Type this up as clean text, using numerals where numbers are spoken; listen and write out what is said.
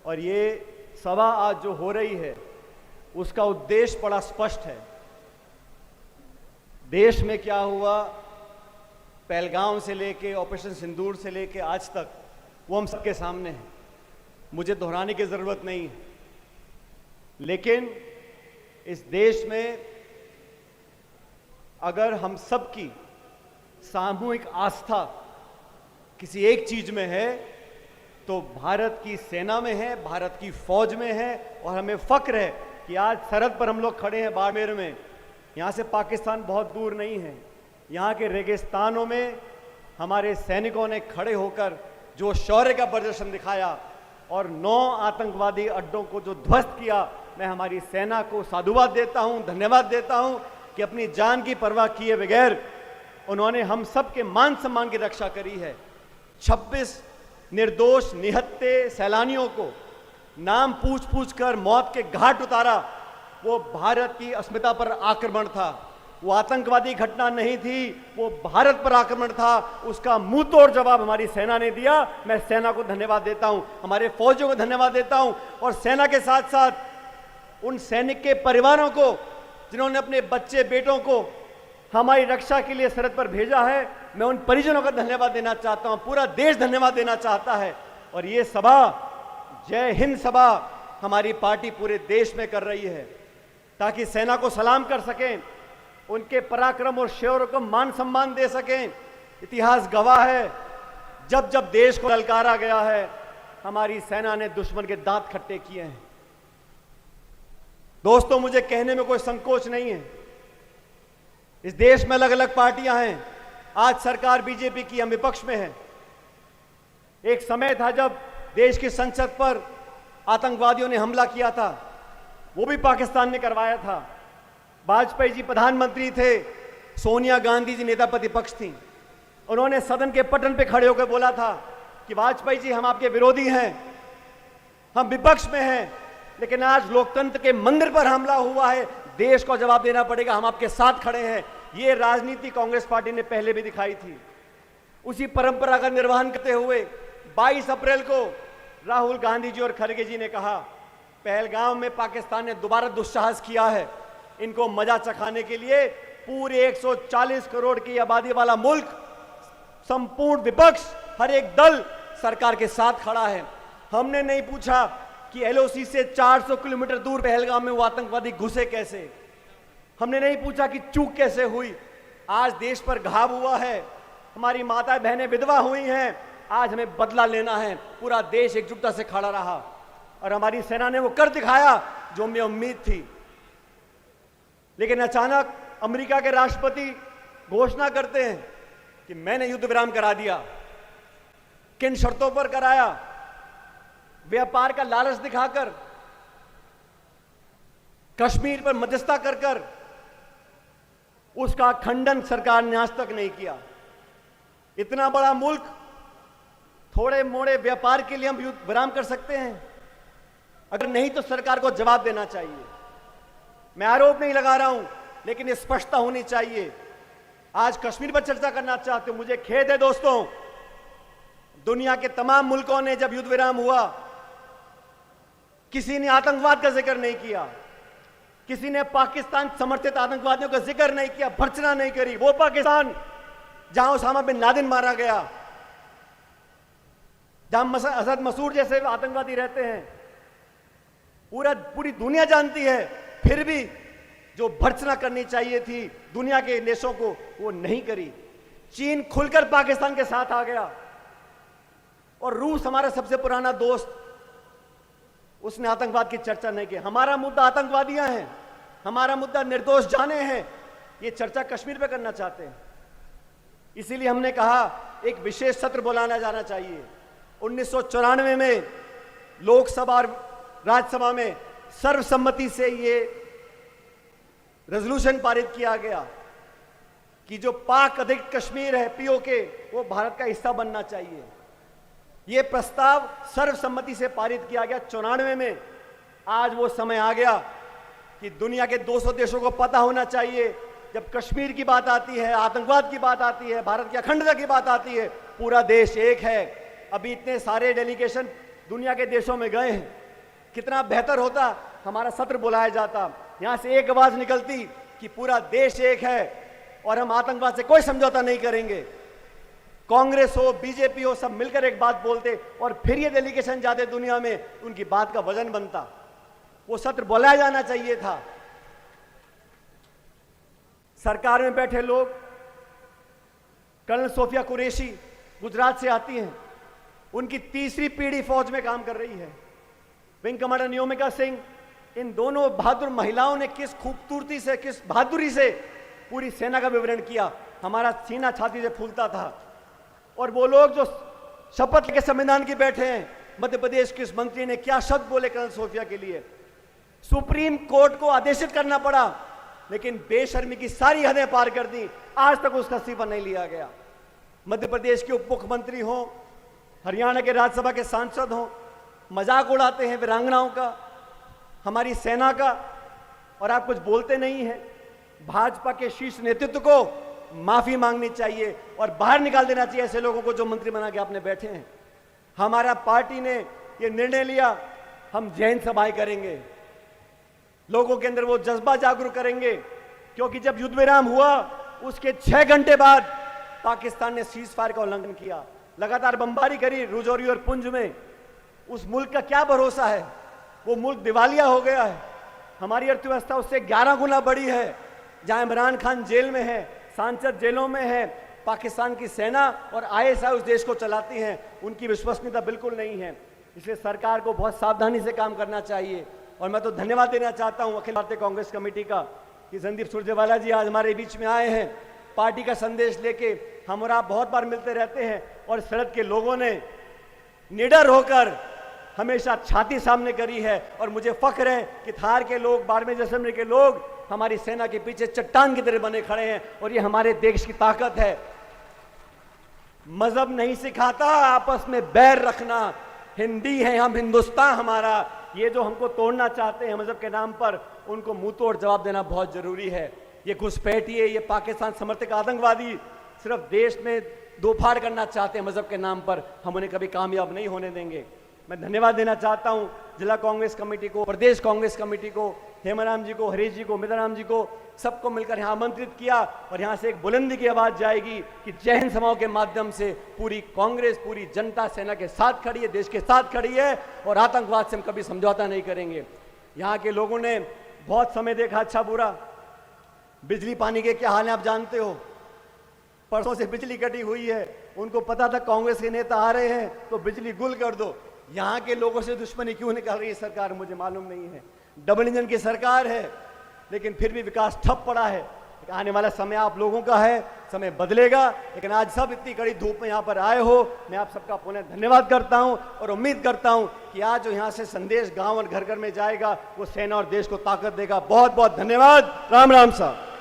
और ये सभा आज जो हो रही है उसका उद्देश्य बड़ा स्पष्ट है। देश में क्या हुआ पहलगाम से लेके ऑपरेशन सिंदूर से लेके आज तक, वो हम सबके सामने है, मुझे दोहराने की ज़रूरत नहीं है। लेकिन इस देश में अगर हम सबकी सामूहिक आस्था किसी एक चीज में है तो भारत की सेना में है, भारत की फौज में है। और हमें फक्र है कि आज सरहद पर हम लोग खड़े हैं बाड़मेर में। यहाँ से पाकिस्तान बहुत दूर नहीं है। यहाँ के रेगिस्तानों में हमारे सैनिकों ने खड़े होकर जो शौर्य का प्रदर्शन दिखाया और 9 आतंकवादी अड्डों को जो ध्वस्त किया, मैं हमारी सेना को साधुवाद देता हूँ, धन्यवाद देता हूँ कि अपनी जान की परवाह किए बगैर उन्होंने हम सब के मान सम्मान की रक्षा करी है। 26 निर्दोष निहत्थे सैलानियों को नाम पूछ पूछ कर मौत के घाट उतारा। वो भारत की अस्मिता पर आक्रमण था, वो आतंकवादी घटना नहीं थी, वो भारत पर आक्रमण था। उसका मुंह तोड़ जवाब हमारी सेना ने दिया। मैं सेना को धन्यवाद देता हूं, हमारे फौजियों को धन्यवाद देता हूं। और सेना के साथ साथ उन सैनिक के परिवारों को जिन्होंने अपने बच्चे बेटों को हमारी रक्षा के लिए सरहद पर भेजा है, मैं उन परिजनों का धन्यवाद देना चाहता हूं। पूरा देश धन्यवाद देना चाहता है। और ये सभा, जय हिंद सभा, हमारी पार्टी पूरे देश में कर रही है ताकि सेना को सलाम कर सकें, उनके पराक्रम और शौर्य को मान सम्मान दे सकें। इतिहास गवाह है, जब जब देश को ललकारा गया है हमारी सेना ने दुश्मन के दांत खट्टे किए हैं। दोस्तों, मुझे कहने में कोई संकोच नहीं है, इस देश में अलग अलग पार्टियां हैं। आज सरकार बीजेपी की, हम विपक्ष में हैं। एक समय था जब देश की संसद पर आतंकवादियों ने हमला किया था, वो भी पाकिस्तान ने करवाया था। वाजपेयी जी प्रधानमंत्री थे, सोनिया गांधी जी नेता प्रतिपक्ष थी। उन्होंने सदन के पटल पे खड़े होकर बोला था कि वाजपेयी जी, हम आपके विरोधी हैं, हम विपक्ष में हैं, लेकिन आज लोकतंत्र के मंदिर पर हमला हुआ है, देश को जवाब देना पड़ेगा, हम आपके साथ खड़े हैं। ये राजनीति कांग्रेस पार्टी ने पहले भी दिखाई थी। उसी परंपरा का निर्वहन करते हुए 22 अप्रैल को राहुल गांधी जी और खड़गे जी ने कहा, पहलगाम में पाकिस्तान ने दोबारा दुस्साहस किया है। इनको मजा चखाने के लिए पूरे 140 करोड़ की आबादी वाला मुल्क, संपूर्ण विपक्ष, हर एक दल सरकार के साथ खड़ा है। हमने नहीं पूछा कि एलओसी से 400 किलोमीटर दूर पहलगाम में वो आतंकवादी घुसे कैसे। हमने नहीं पूछा कि चूक कैसे हुई। आज देश पर घाव हुआ है, हमारी माता बहनें विधवा हुई हैं। आज हमें बदला लेना है। पूरा देश एकजुटता से खड़ा रहा और हमारी सेना ने वो कर दिखाया जो हमें उम्मीद थी। लेकिन अचानक अमेरिका के राष्ट्रपति घोषणा करते हैं कि मैंने युद्ध विराम करा दिया। किन शर्तों पर कराया? व्यापार का लालच दिखाकर, कश्मीर पर मध्यस्थता कर कर। उसका खंडन सरकार ने आज तक नहीं किया। इतना बड़ा मुल्क, थोड़े मोड़े व्यापार के लिए हम युद्ध विराम कर सकते हैं? अगर नहीं तो सरकार को जवाब देना चाहिए। मैं आरोप नहीं लगा रहा हूं, लेकिन स्पष्टता होनी चाहिए। आज कश्मीर पर चर्चा करना चाहते हो, मुझे खेद है दोस्तों, दुनिया के तमाम मुल्कों ने जब युद्ध विराम हुआ, किसी ने आतंकवाद का जिक्र नहीं किया, किसी ने पाकिस्तान समर्थित आतंकवादियों का जिक्र नहीं किया, भर्त्सना नहीं करी। वो पाकिस्तान जहां उसामा बिन लादेन मारा गया, जहां असद मसूद जैसे आतंकवादी रहते हैं, पूरी दुनिया जानती है। फिर भी जो भर्त्सना करनी चाहिए थी दुनिया के देशों को, वो नहीं करी। चीन खुलकर पाकिस्तान के साथ आ गया और रूस, हमारा सबसे पुराना दोस्त, उसने आतंकवाद की चर्चा नहीं की। हमारा मुद्दा आतंकवादियां हैं, हमारा मुद्दा निर्दोष जाने हैं। ये चर्चा कश्मीर पे करना चाहते हैं। इसीलिए हमने कहा एक विशेष सत्र बुलाना जाना चाहिए। 1994 में लोकसभा और राज्यसभा में सर्वसम्मति से ये रेजोल्यूशन पारित किया गया कि जो पाक अधिकृत कश्मीर है, पीओके, वो भारत का हिस्सा बनना चाहिए। ये प्रस्ताव सर्वसम्मति से पारित किया गया 94 में। आज वो समय आ गया कि दुनिया के 200 देशों को पता होना चाहिए, जब कश्मीर की बात आती है, आतंकवाद की बात आती है, भारत की अखंडता की बात आती है, पूरा देश एक है। अभी इतने सारे डेलीगेशन दुनिया के देशों में गए हैं, कितना बेहतर होता हमारा सत्र बुलाया जाता, यहां से एक आवाज निकलती कि पूरा देश एक है और हम आतंकवाद से कोई समझौता नहीं करेंगे। कांग्रेस हो, बीजेपी हो, सब मिलकर एक बात बोलते और फिर ये डेलीगेशन जाते दुनिया में, उनकी बात का वजन बनता। वो सत्र बुलाया जाना चाहिए था। सरकार में बैठे लोग, कर्नल सोफिया कुरैशी गुजरात से आती हैं, उनकी तीसरी पीढ़ी फौज में काम कर रही है। विंग कमांडर नियोमिका सिंह, इन दोनों बहादुर महिलाओं ने किस खूबसूरती से, किस बहादुरी से पूरी सेना का विवरण किया, हमारा सीना छाती से फूलता था। और वो लोग जो शपथ लेके संविधान की बैठे हैं, मध्य प्रदेश के इस मंत्री ने क्या शब्द बोले कर्नल सोफिया के लिए। सुप्रीम कोर्ट को आदेशित करना पड़ा, लेकिन बेशर्मी की सारी हदें पार कर दी, आज तक उसका इस्तीफा नहीं लिया गया। मध्य प्रदेश के उप मुख्यमंत्री हो, हरियाणा के राज्यसभा के सांसद हो, मजाक उड़ाते हैं वीरांगनाओं का, हमारी सेना का, और आप कुछ बोलते नहीं हैं। भाजपा के शीर्ष नेतृत्व को माफी मांगनी चाहिए और बाहर निकाल देना चाहिए ऐसे लोगों को जो मंत्री बना के आपने बैठे हैं। हमारा पार्टी ने यह निर्णय लिया, हम जैन सभाएं करेंगे, लोगों के अंदर वो जज्बा जागरूक करेंगे, क्योंकि जब युद्ध विराम हुआ उसके 6 घंटे बाद पाकिस्तान ने सीज फायर का उल्लंघन किया, लगातार बमबारी करी राजौरी और पुंछ में। उस मुल्क का क्या भरोसा है? वो मुल्क दिवालिया हो गया है। हमारी अर्थव्यवस्था उससे 11 गुना बड़ी है। जहां इमरान खान जेल में है, सांसद जेलों में है, पाकिस्तान की सेना और आईएसआई उस देश को चलाती हैं, उनकी विश्वसनीयता बिल्कुल नहीं है। इसलिए सरकार को बहुत सावधानी से काम करना चाहिए। और मैं तो धन्यवाद देना चाहता हूं अखिल भारतीय कांग्रेस कमेटी का कि संदीप सुरजेवाला जी आज हमारे बीच में आए हैं, पार्टी का संदेश लेके। हम और आप बहुत बार मिलते रहते हैं और शरद के लोगों ने निडर होकर हमेशा छाती सामने करी है, और मुझे फख्र है कि थार के लोग, बाड़मेर जैसलमेर के लोग हमारी सेना के पीछे चट्टान की तरह बने खड़े हैं, और ये हमारे देश की ताकत है। मजहब नहीं सिखाता आपस में बैर रखना, हिंदी है हम, हिंदुस्तान हमारा। ये जो हमको तोड़ना चाहते हैं मजहब के नाम पर, उनको मुंह तोड़ जवाब देना बहुत जरूरी है। ये घुसपैठिए, ये पाकिस्तान समर्थक आतंकवादी सिर्फ देश में दोफाड़ करना चाहते हैं मजहब के नाम पर, हम उन्हें कभी कामयाब नहीं होने देंगे। मैं धन्यवाद देना चाहता हूं जिला कांग्रेस कमेटी को, प्रदेश कांग्रेस कमेटी को, हेमाराम जी को, हरीश जी को, मिताराम जी को, सबको मिलकर यहां आमंत्रित किया। और यहां से एक बुलंदी की आवाज जाएगी कि जय हिंद समाओं के माध्यम से पूरी कांग्रेस, पूरी जनता सेना के साथ खड़ी है, देश के साथ खड़ी है, और आतंकवाद से हम कभी समझौता नहीं करेंगे। यहां के लोगों ने बहुत समय देखा अच्छा बुरा, बिजली पानी के क्या हाल है आप जानते हो। परसों से बिजली कटी हुई है, उनको पता था कांग्रेस के नेता आ रहे हैं तो बिजली गुल कर दो। यहां के लोगों से दुश्मनी क्यों निकाल रही है सरकार, मुझे मालूम नहीं है। डबल इंजन की सरकार है, लेकिन फिर भी विकास ठप पड़ा है। आने वाला समय आप लोगों का है, समय बदलेगा। लेकिन आज सब इतनी कड़ी धूप में यहां पर आए हो, मैं आप सबका पुनः धन्यवाद करता हूं और उम्मीद करता हूं कि आज जो यहां से संदेश गांव और घर घर में जाएगा, वो सेना और देश को ताकत देगा। बहुत बहुत धन्यवाद। राम राम साहब।